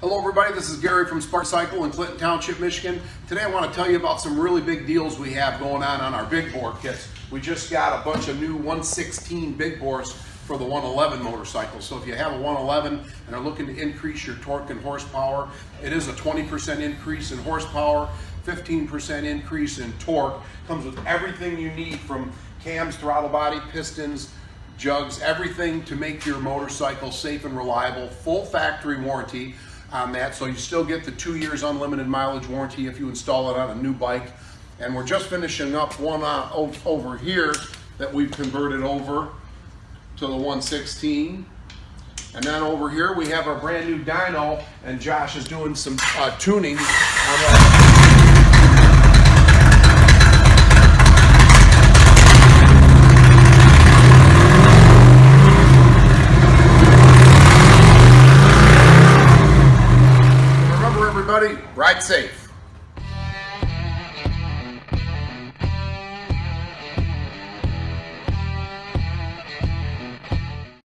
Hello everybody, this is Gary from Spark Cycle in Clinton Township, Michigan. Today I want to tell you about some really big deals we have going on our big bore kits. We just got a bunch of new 116 big bores for the 111 motorcycle. So if you have a 111 and are looking to increase your torque and horsepower, it is a 20% increase in horsepower, 15% increase in torque. Comes with everything you need from cams, throttle body, pistons, jugs, everything to make your motorcycle safe and reliable. Full factory warranty on that, so you still get the 2 years unlimited mileage warranty if you install it on a new bike. And we're just finishing up one over here that we've converted over to the 116. And then over here we have our brand new dyno, and Josh is doing some tuning on ride safe.